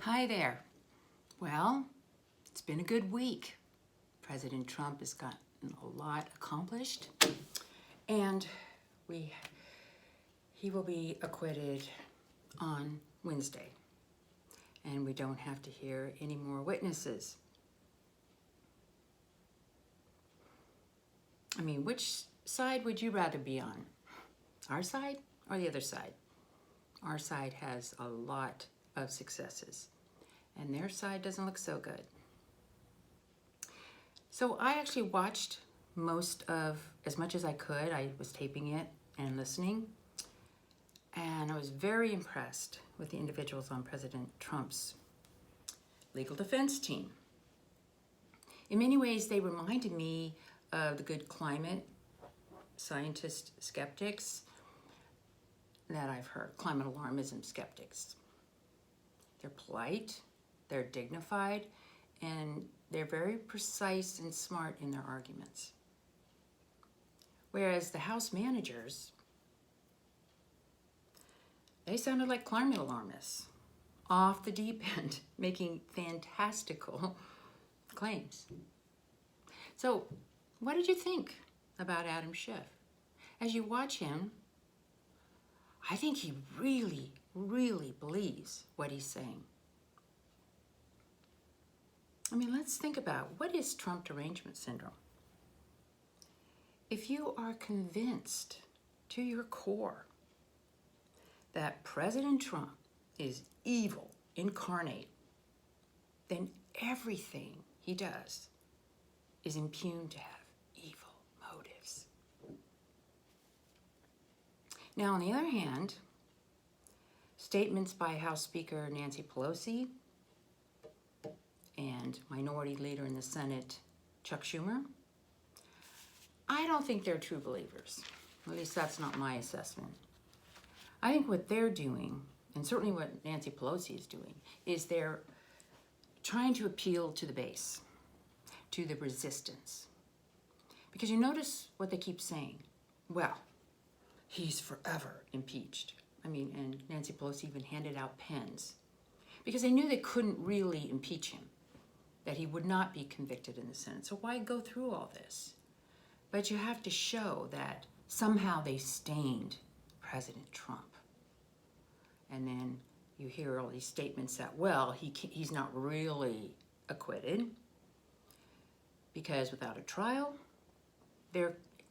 Hi there. Well, it's been a good week. President Trump has gotten a lot accomplished, and he will be acquitted on Wednesday, and we don't have to hear any more witnesses. I mean, which side would you rather be on? Our side or the other side? Our side has a lot of successes, and their side doesn't look so good. So I actually watched as much as I could. I was taping it and listening, and I was very impressed with the individuals on President Trump's legal defense team. In many ways, they reminded me of the good climate scientist skeptics that I've heard, climate alarmism skeptics. They're polite, they're dignified, and they're very precise and smart in their arguments. Whereas the House managers, they sounded like climate alarmists, off the deep end, making fantastical claims. So, what did you think about Adam Schiff? As you watch him, I think he really, really believes what he's saying. I mean, let's think about, what is Trump derangement syndrome? If you are convinced to your core that President Trump is evil incarnate, then everything he does is impugned to have evil motives. Now, on the other hand, statements by House Speaker Nancy Pelosi and Minority Leader in the Senate, Chuck Schumer, I don't think they're true believers. At least that's not my assessment. I think what they're doing, and certainly what Nancy Pelosi is doing, is they're trying to appeal to the base, to the resistance. Because you notice what they keep saying. Well, he's forever impeached. I mean, and Nancy Pelosi even handed out pens because they knew they couldn't really impeach him, that he would not be convicted in the Senate. So why go through all this? But you have to show that somehow they stained President Trump. And then you hear all these statements that, well, he's not really acquitted because without a trial,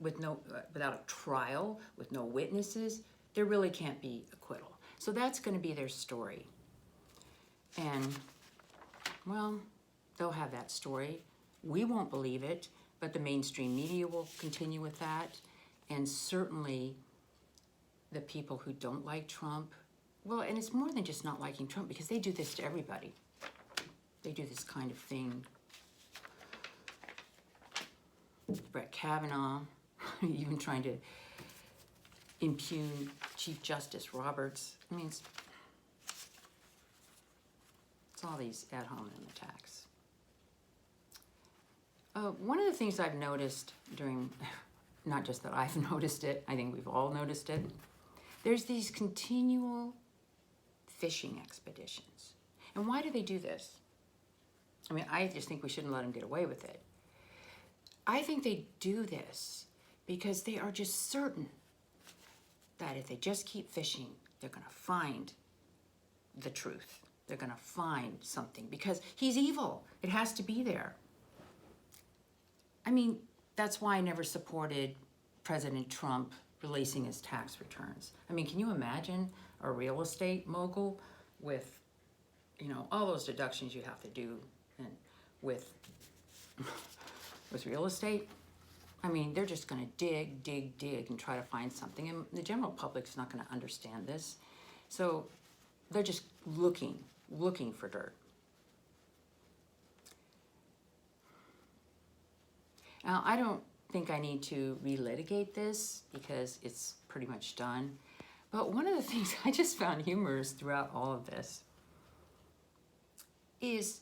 with no witnesses, there really can't be acquittal. So that's going to be their story. And, well, they'll have that story. We won't believe it, but the mainstream media will continue with that. And certainly the people who don't like Trump, well, and it's more than just not liking Trump, because they do this to everybody. They do this kind of thing. Brett Kavanaugh, even trying to impugn Chief Justice Roberts. I mean, it's all these ad hominem attacks. One of the things I've noticed during, not just that I've noticed it, I think we've all noticed it, there's these continual fishing expeditions. And why do they do this? I mean, I just think we shouldn't let them get away with it. I think they do this because they are just certain that if they just keep fishing, they're going to find the truth. They're going to find something because he's evil. It has to be there. I mean, that's why I never supported President Trump releasing his tax returns. I mean, can you imagine a real estate mogul with, all those deductions you have to do and with real estate? I mean, they're just going to dig and try to find something. And the general public's not going to understand this. So they're just looking for dirt. Now, I don't think I need to relitigate this because it's pretty much done. But one of the things I just found humorous throughout all of this is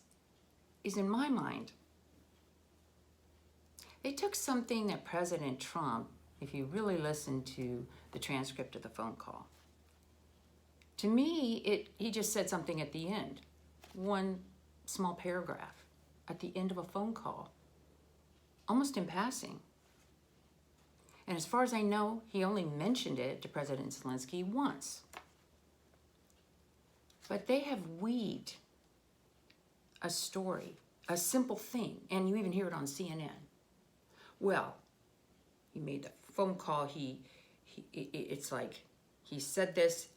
in my mind, they took something that President Trump, if you really listen to the transcript of the phone call, to me, he just said something at the end. one small paragraph at the end of a phone call, almost in passing. And as far as I know, he only mentioned it to President Zelensky once. But they have weaved a story, a simple thing, and you even hear it on CNN. Well, he made the phone call, it's like, he said this,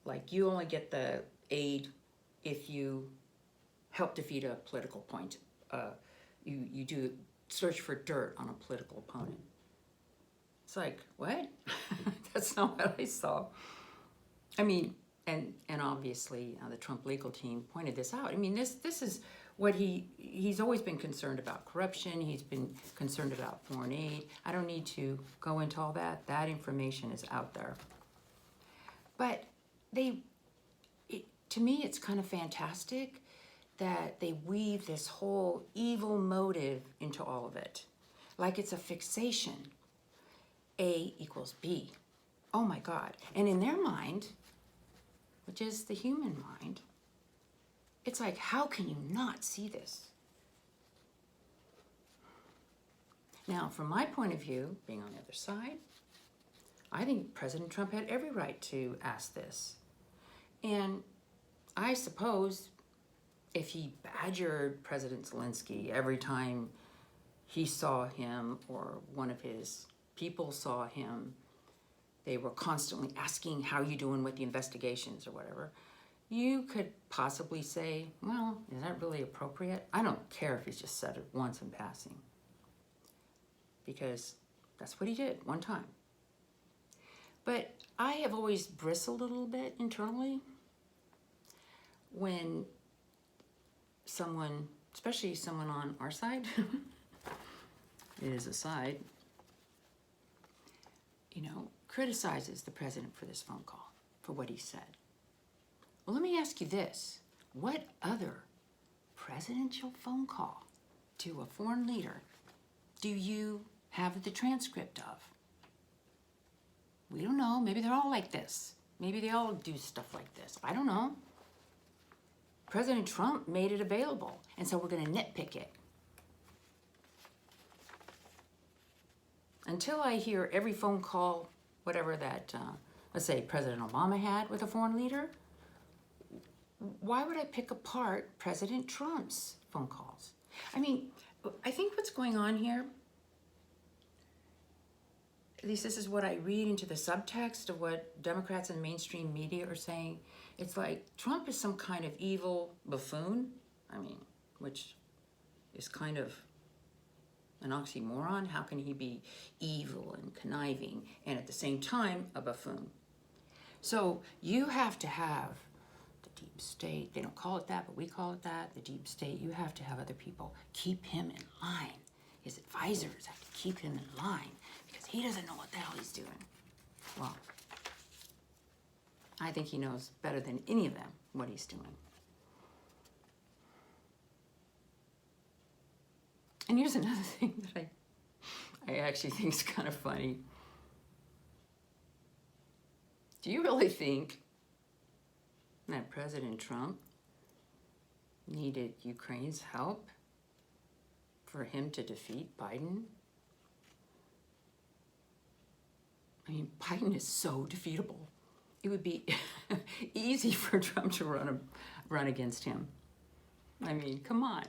like, you only get the aid if you help defeat a political point. You do search for dirt on a political opponent. It's like, what? That's not what I saw. I mean, and obviously the Trump legal team pointed this out. I mean, this is what he's always been concerned about: corruption. He's been concerned about foreign aid. I don't need to go into all that. That information is out there. But to me, it's kind of fantastic that they weave this whole evil motive into all of it. Like it's a fixation. A equals B. Oh my God. And in their mind, which is the human mind, it's like, how can you not see this? Now, from my point of view, being on the other side, I think President Trump had every right to ask this. And I suppose if he badgered President Zelensky every time he saw him or one of his people saw him, they were constantly asking, how you doing with the investigations or whatever, you could possibly say, well, is that really appropriate? I don't care if he's just said it once in passing, because that's what he did one time. But I have always bristled a little bit internally when someone, especially someone on our side, it is a side, criticizes the president for this phone call, for what he said. Well, let me ask you this. What other presidential phone call to a foreign leader do you have the transcript of? We don't know. Maybe they're all like this. Maybe they all do stuff like this. I don't know. President Trump made it available, and so we're going to nitpick it. Until I hear every phone call, whatever that, let's say President Obama had with a foreign leader, why would I pick apart President Trump's phone calls? I mean, I think what's going on here, at least this is what I read into the subtext of what Democrats and mainstream media are saying, it's like Trump is some kind of evil buffoon, which is kind of an oxymoron. How can he be evil and conniving and at the same time a buffoon? So you have to have the deep state. They don't call it that, but we call it that. The deep state. You have to have other people keep him in line. His advisors have to keep him in line because he doesn't know what the hell he's doing. Well, I think he knows better than any of them what he's doing. And here's another thing that I actually think is kind of funny. Do you really think that President Trump needed Ukraine's help for him to defeat Biden? Biden is so defeatable. It would be easy for Trump to run against him. Come on.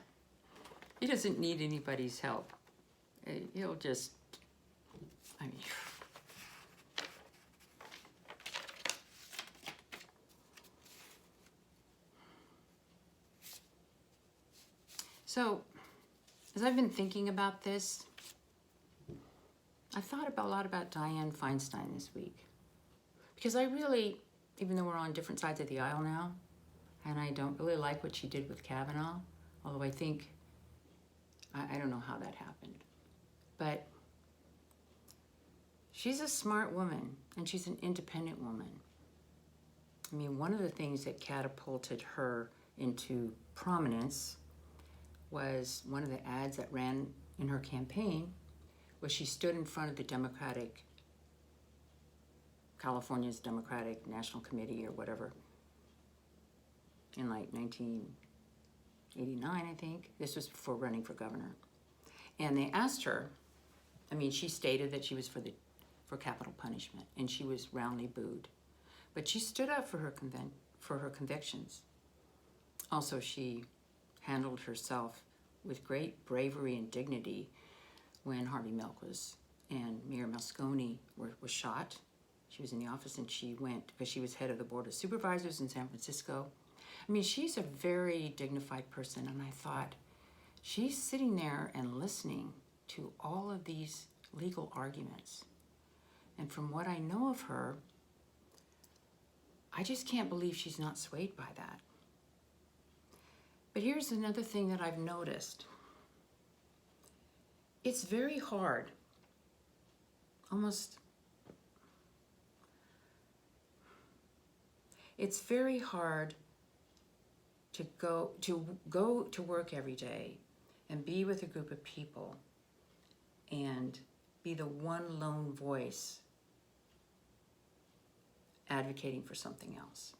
He doesn't need anybody's help. He'll just, So, as I've been thinking about this, I thought a lot about Dianne Feinstein this week. Because I really, even though we're on different sides of the aisle now, and I don't really like what she did with Kavanaugh, although I think, I don't know how that happened. But she's a smart woman, and she's an independent woman. One of the things that catapulted her into prominence was one of the ads that ran in her campaign, was she stood in front of the California's Democratic National Committee or whatever, in like 89, I think. This was before running for governor. And they asked her, I mean, she stated that she was for capital punishment, and she was roundly booed. But she stood up for her convictions. Also, she handled herself with great bravery and dignity when Harvey Milk and Mayor Moscone was shot. She was in the office, and she went, because she was head of the Board of Supervisors in San Francisco. I mean, she's a very dignified person, and I thought, she's sitting there and listening to all of these legal arguments. And from what I know of her, I just can't believe she's not swayed by that. But here's another thing that I've noticed. It's very hard, it's very hard to go to work every day and be with a group of people and be the one lone voice advocating for something else.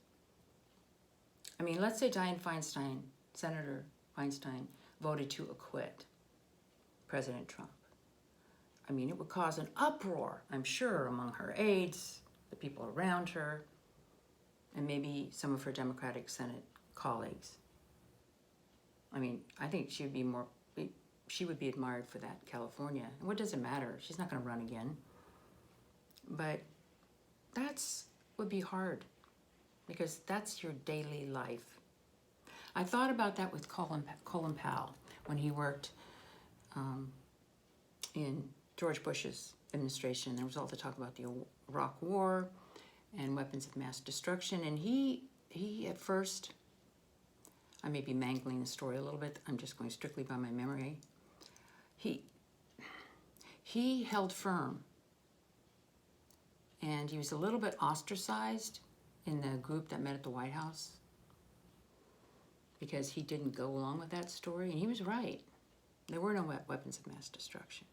I mean, let's say Senator Feinstein voted to acquit President Trump. I mean, it would cause an uproar, I'm sure, among her aides, the people around her, and maybe some of her Democratic Senate colleagues. I mean, I think she would be admired for that, California. And what does it matter? She's not going to run again. But would be hard, because that's your daily life. I thought about that with Colin Powell when he worked in George Bush's administration. There was all the talk about the Iraq War and weapons of mass destruction. And he at first, I may be mangling the story a little bit. I'm just going strictly by my memory. He held firm, and he was a little bit ostracized in the group that met at the White House because he didn't go along with that story, and he was right. There were no weapons of mass destruction.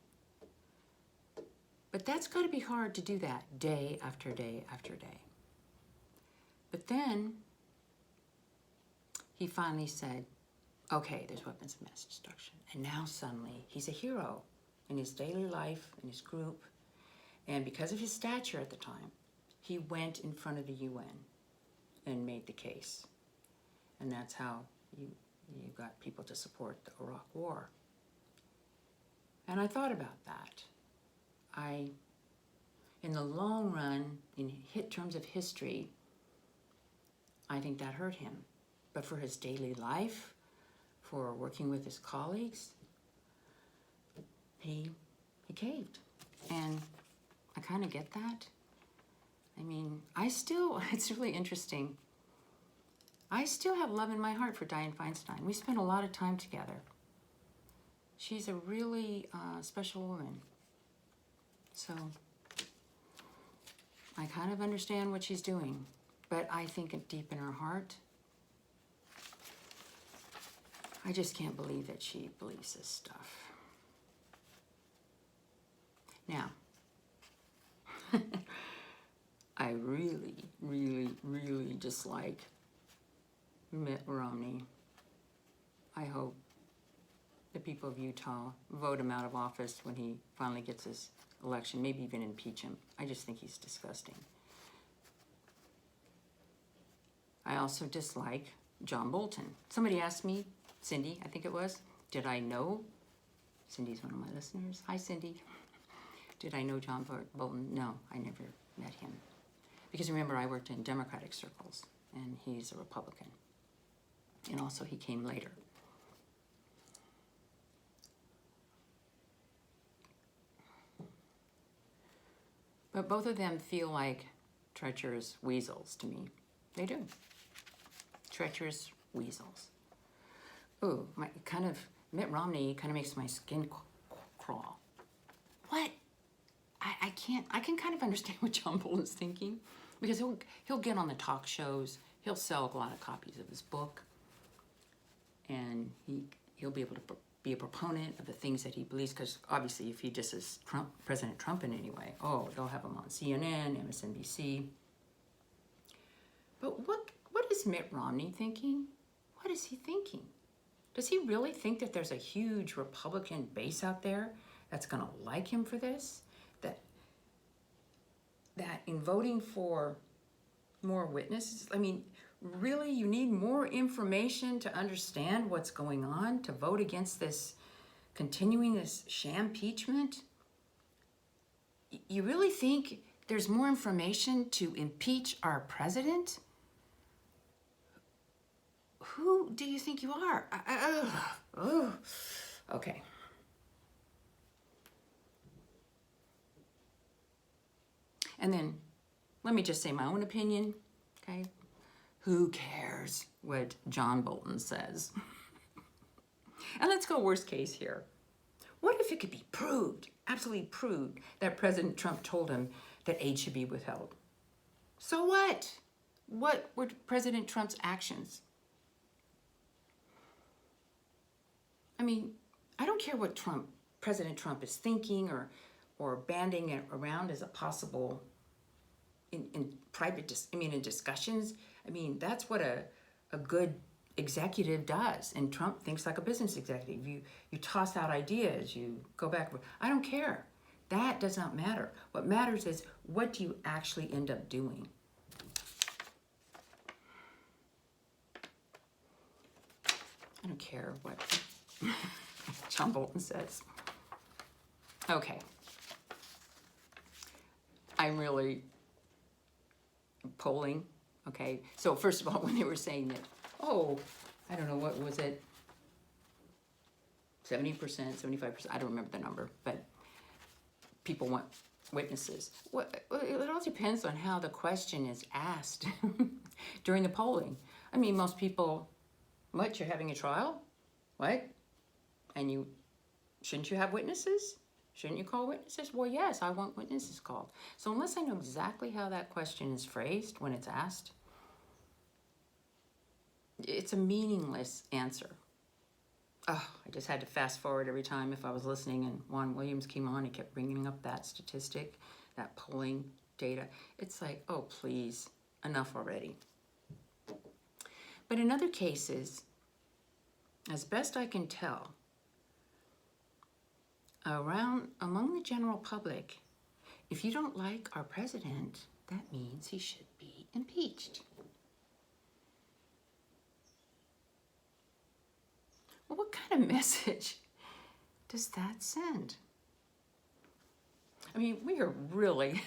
But that's got to be hard to do that day after day after day. But then he finally said, okay, there's weapons of mass destruction. And now suddenly he's a hero in his daily life, in his group. And because of his stature at the time, he went in front of the UN and made the case. And that's how you got people to support the Iraq War. And I thought about that. In the long run, in terms of history, I think that hurt him. But for his daily life, for working with his colleagues, he caved. And I kind of get that. I mean, it's really interesting. I still have love in my heart for Dianne Feinstein. We spent a lot of time together. She's a really special woman. So I kind of understand what she's doing, but I think deep in her heart, I just can't believe that she believes this stuff. Now, I really, really, really dislike Mitt Romney. I hope the people of Utah vote him out of office when he finally gets his election, maybe even impeach him. I just think he's disgusting. I also dislike John Bolton. Somebody asked me, Cindy, I think it was, did I know? Cindy's one of my listeners. Hi, Cindy. Did I know John Bolton? No, I never met him. Because remember, I worked in Democratic circles, and he's a Republican. And also, he came later. But both of them feel like treacherous weasels to me. They do. Treacherous weasels. Ooh, Mitt Romney kind of makes my skin crawl. What? I can kind of understand what John Bolton's thinking, because he'll get on the talk shows, he'll sell a lot of copies of his book, and he'll be able to be a proponent of the things that he believes, because obviously if he disses President Trump in any way, they'll have him on CNN, MSNBC. But what is Mitt Romney thinking? What is he thinking? Does he really think that there's a huge Republican base out there that's going to like him for this? That in voting for more witnesses, I mean, really, you need more information to understand what's going on, to vote against this, continuing this sham impeachment? You really think there's more information to impeach our president? Who do you think you are? Okay. And then, let me just say my own opinion, okay? Who cares what John Bolton says? And let's go worst case here. What if it could be proved, absolutely proved, that President Trump told him that aid should be withheld? So what? What were President Trump's actions? I mean, I don't care what President Trump is thinking or banding it around as a possible in private, in discussions. I mean, that's what a good executive does. And Trump thinks like a business executive. You toss out ideas, you go back. I don't care. That does not matter. What matters is, what do you actually end up doing? I don't care what John Bolton says. Okay. I'm really polling, okay? So first of all, when they were saying that, oh, I don't know, what was it? 70%, 75%, I don't remember the number, but people want witnesses. It all depends on how the question is asked during the polling. I mean, most people, what, you're having a trial? What? And shouldn't you have witnesses? Shouldn't you call witnesses? Well, yes, I want witnesses called. So unless I know exactly how that question is phrased when it's asked, it's a meaningless answer. Oh, I just had to fast forward every time if I was listening and Juan Williams came on, he kept bringing up that statistic, that polling data. It's like, oh, please, enough already. But in other cases, as best I can tell, among the general public, if you don't like our president, that means he should be impeached. Well, what kind of message does that send? I mean, we are really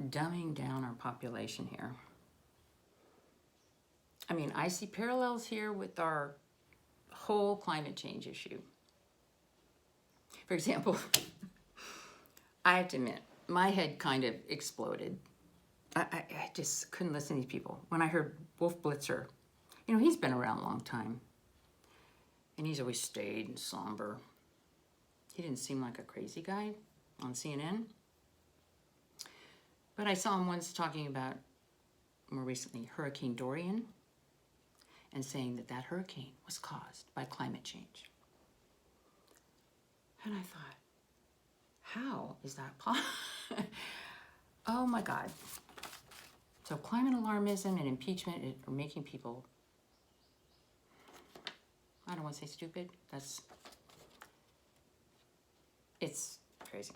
dumbing down our population here. I mean, I see parallels here with our whole climate change issue. For example, I have to admit, my head kind of exploded. I just couldn't listen to these people. When I heard Wolf Blitzer, he's been around a long time. And he's always stayed and somber. He didn't seem like a crazy guy on CNN. But I saw him once talking about, more recently, Hurricane Dorian, and saying that hurricane was caused by climate change. And I thought, how is that possible? Oh my God. So climate alarmism and impeachment are making people, I don't want to say stupid. It's crazy.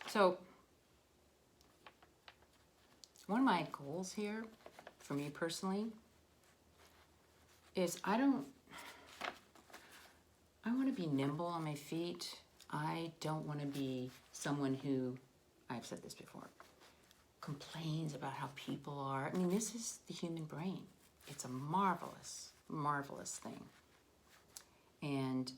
So, one of my goals here, for me personally, is I want to be nimble on my feet. I don't want to be someone who, I've said this before, complains about how people are. I mean, this is the human brain. It's a marvelous, marvelous thing. And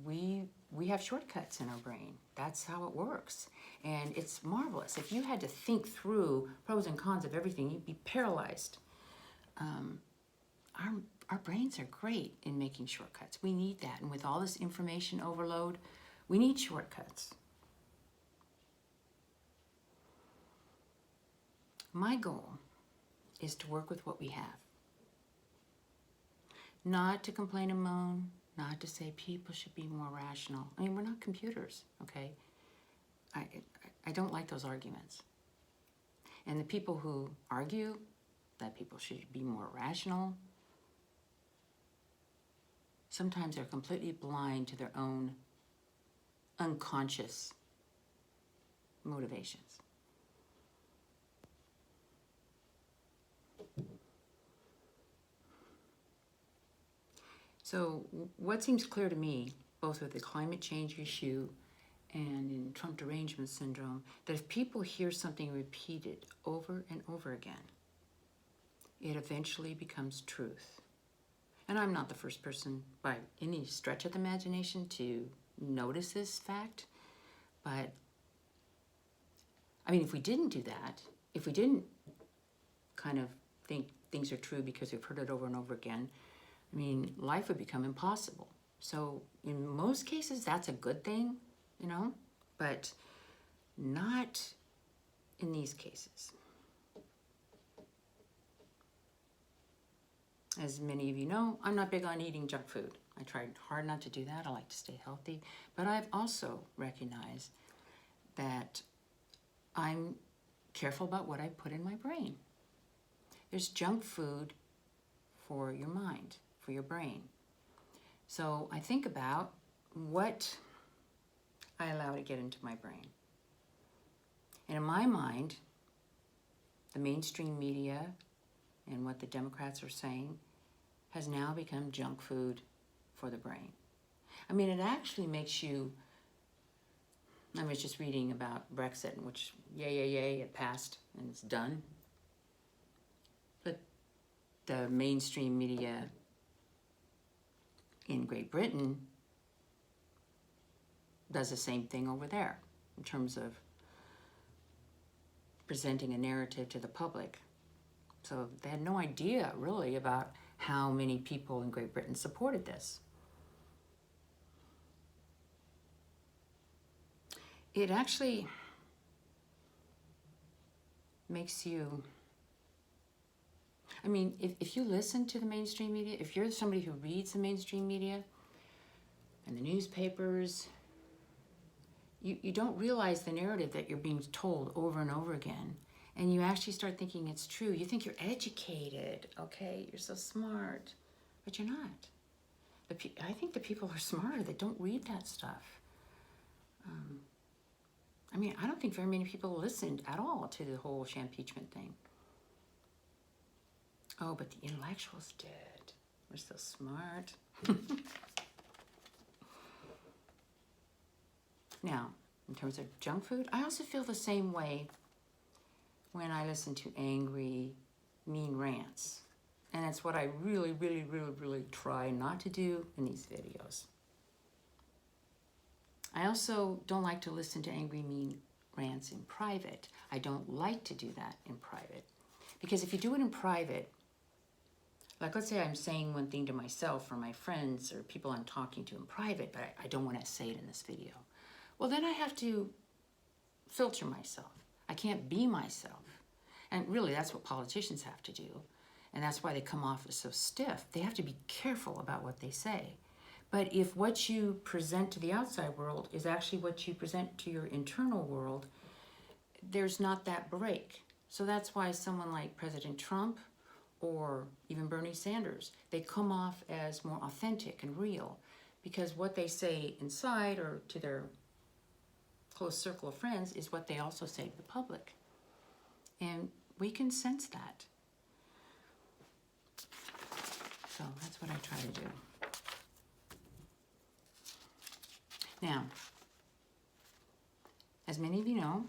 we have shortcuts in our brain. That's how it works. And it's marvelous. If you had to think through pros and cons of everything, you'd be paralyzed. Our brains are great in making shortcuts. We need that. And with all this information overload, we need shortcuts. My goal is to work with what we have. Not to complain and moan, not to say people should be more rational. I mean, we're not computers, okay? I don't like those arguments. And the people who argue that people should be more rational, sometimes they're completely blind to their own unconscious motivations. So what seems clear to me, both with the climate change issue and in Trump derangement syndrome, that if people hear something repeated over and over again, it eventually becomes truth. And I'm not the first person by any stretch of the imagination to notice this fact, but I mean, if we didn't do that, if we didn't kind of think things are true because we've heard it over and over again, I mean, life would become impossible. So in most cases, that's a good thing, you know, but not in these cases. As many of you know, I'm not big on eating junk food. I tried hard not to do that. I like to stay healthy. But I've also recognized that I'm careful about what I put in my brain. There's junk food for your mind, for your brain. So I think about what I allow to get into my brain. And in my mind, the mainstream media and what the Democrats are saying has now become junk food for the brain. I mean, it actually makes you, I was just reading about Brexit, in which yay, it passed and it's done. But the mainstream media in Great Britain does the same thing over there in terms of presenting a narrative to the public. So they had no idea really about how many people in Great Britain supported this. It actually makes you, I mean, if you listen to the mainstream media, if you're somebody who reads the mainstream media and the newspapers, you don't realize the narrative that you're being told over and over again. And you actually start thinking it's true. You think you're educated, okay? You're so smart, but you're not. I think the people are smarter that don't read that stuff. I mean, I don't think very many people listened at all to the whole impeachment thing. Oh, but the intellectuals did. We're so smart. Now, in terms of junk food, I also feel the same way when I listen to angry, mean rants. And that's what I really try not to do in these videos. I also don't like to listen to angry, mean rants in private. I don't like to do that in private. Because if you do it in private, like let's say I'm saying one thing to myself or my friends or people I'm talking to in private, but I don't want to say it in this video. Well, then I have to filter myself. I can't be myself. And really, that's what politicians have to do. And that's why they come off as so stiff. They have to be careful about what they say. But if what you present to the outside world is actually what you present to your internal world, there's not that break. So that's why someone like President Trump or even Bernie Sanders, they come off as more authentic and real because what they say inside or to their close circle of friends is what they also say to the public. And we can sense that. So that's what I try to do. Now, as many of you know,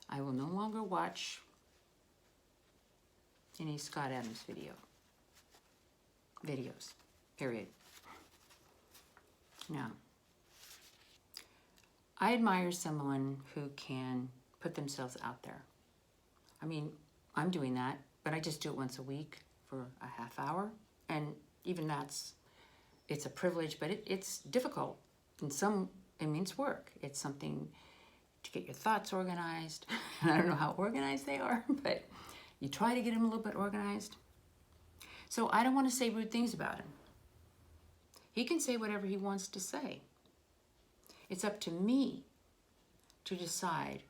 I will no longer watch any Scott Adams videos, period. Now, I admire someone who can put themselves out there. I mean, I'm doing that, but I just do it once a week for a half hour. And even it's a privilege, but it's difficult. It means work. It's something to get your thoughts organized. I don't know how organized they are, but you try to get them a little bit organized. So I don't want to say rude things about him. He can say whatever he wants to say. It's up to me to decide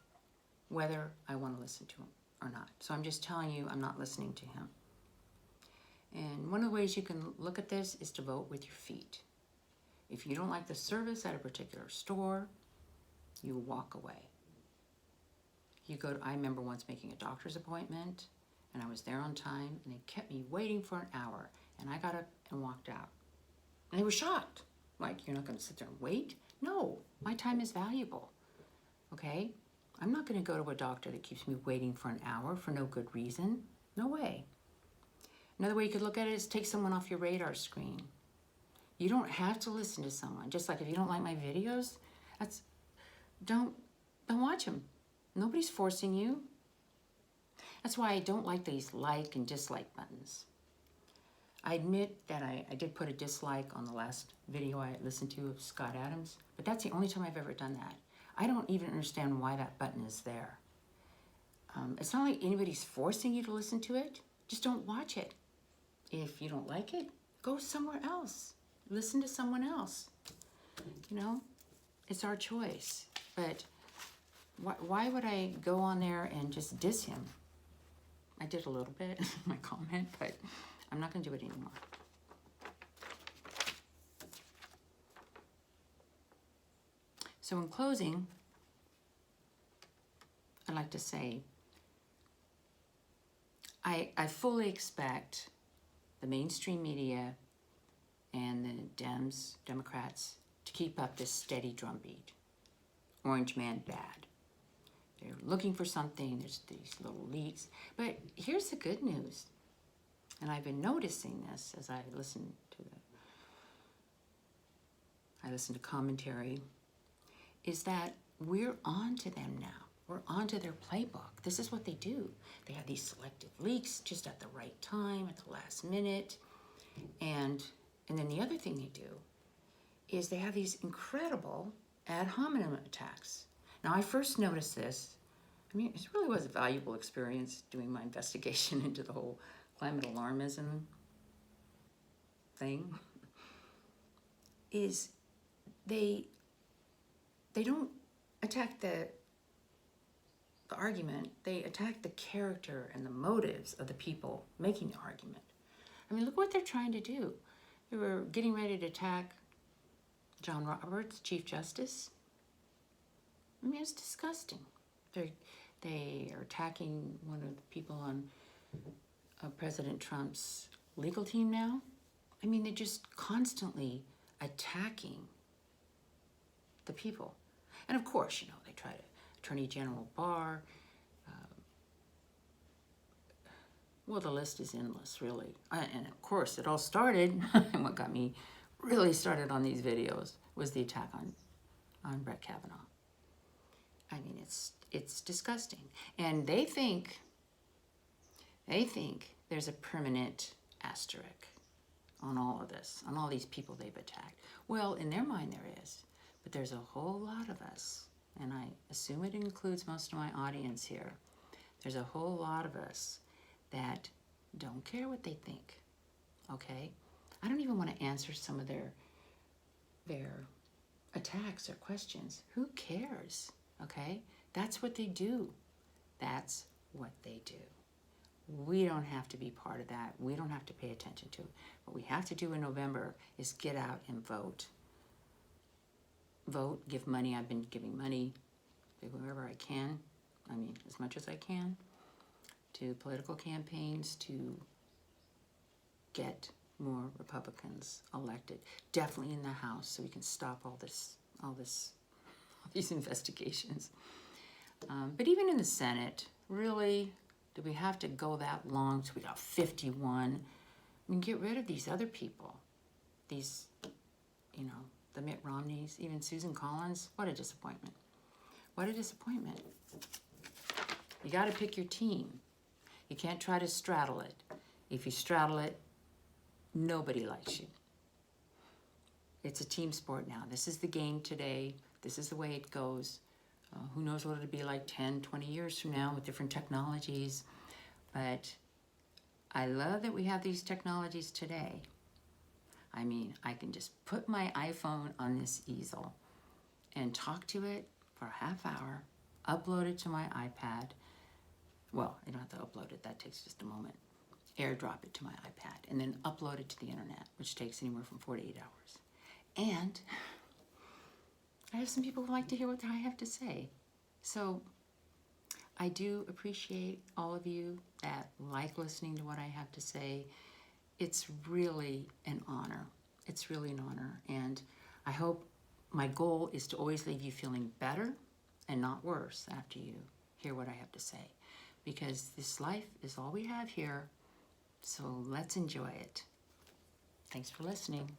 whether I want to listen to him or not. So I'm just telling you, I'm not listening to him. And one of the ways you can look at this is to vote with your feet. If you don't like the service at a particular store, you walk away. You go to, I remember once making a doctor's appointment, and I was there on time, and they kept me waiting for an hour, and I got up and walked out. And they were shocked. Like, you're not going to sit there and wait? No, my time is valuable, okay? I'm not going to go to a doctor that keeps me waiting for an hour for no good reason. No way. Another way you could look at it is take someone off your radar screen. You don't have to listen to someone. Just like if you don't like my videos, don't watch them. Nobody's forcing you. That's why I don't like these like and dislike buttons. I admit that I did put a dislike on the last video I listened to of Scott Adams, but that's the only time I've ever done that. I don't even understand why that button is there. It's not like anybody's forcing you to listen to it. Just don't watch it. If you don't like it, go somewhere else. Listen to someone else. You know, it's our choice. But why would I go on there and just diss him? I did a little bit in my comment, but I'm not going to do it anymore. So in closing, I'd like to say I fully expect the mainstream media and the Democrats, to keep up this steady drumbeat. Orange man bad. They're looking for something. There's these little leaks. But here's the good news. And I've been noticing this as I listen to commentary, is that we're on to them now. We're on to their playbook. This is what they do. They have these selective leaks just at the right time, at the last minute. And then the other thing they do is they have these incredible ad hominem attacks. Now, I first noticed this. I mean, it really was a valuable experience doing my investigation into the whole climate alarmism thing. Is they don't attack the argument. They attack the character and the motives of the people making the argument. I mean, look what they're trying to do. They were getting ready to attack John Roberts, Chief Justice. I mean, it's disgusting. They are attacking one of the people on President Trump's legal team now. I mean, they're just constantly attacking the people. And of course, you know, they try to, Attorney General Barr, well, the list is endless, really. And of course, it all started, and what got me really started on these videos was the attack on Brett Kavanaugh. I mean, it's disgusting. And they think there's a permanent asterisk on all of this, on all these people they've attacked. Well, in their mind there is, but there's a whole lot of us, and I assume it includes most of my audience here. There's a whole lot of us that don't care what they think, okay? I don't even want to answer some of their attacks or questions. Who cares, okay? That's what they do. That's what they do. We don't have to be part of that. We don't have to pay attention to it. What we have to do in November is get out and vote. Vote, give money. I've been giving money to whoever I can. I mean, as much as I can, to political campaigns to get more Republicans elected. Definitely in the House, so we can stop all these investigations. But even in the Senate, really, do we have to go that long? So we got 51. I mean, get rid of these other people. These, you know, the Mitt Romneys, even Susan Collins. What a disappointment. What a disappointment. You got to pick your team. You can't try to straddle it. If you straddle it, nobody likes you. It's a team sport now. This is the game today. This is the way it goes. Who knows what it'll be like 10, 20 years from now with different technologies. But I love that we have these technologies today. I mean, I can just put my iPhone on this easel and talk to it for a half hour, upload it to my iPad. Well, you don't have to upload it. That takes just a moment. AirDrop it to my iPad, and then upload it to the internet, which takes anywhere from 4 to 8 hours. And I have some people who like to hear what I have to say. So I do appreciate all of you that like listening to what I have to say. It's really an honor. It's really an honor. And I hope my goal is to always leave you feeling better and not worse after you hear what I have to say. Because this life is all we have here. So let's enjoy it. Thanks for listening.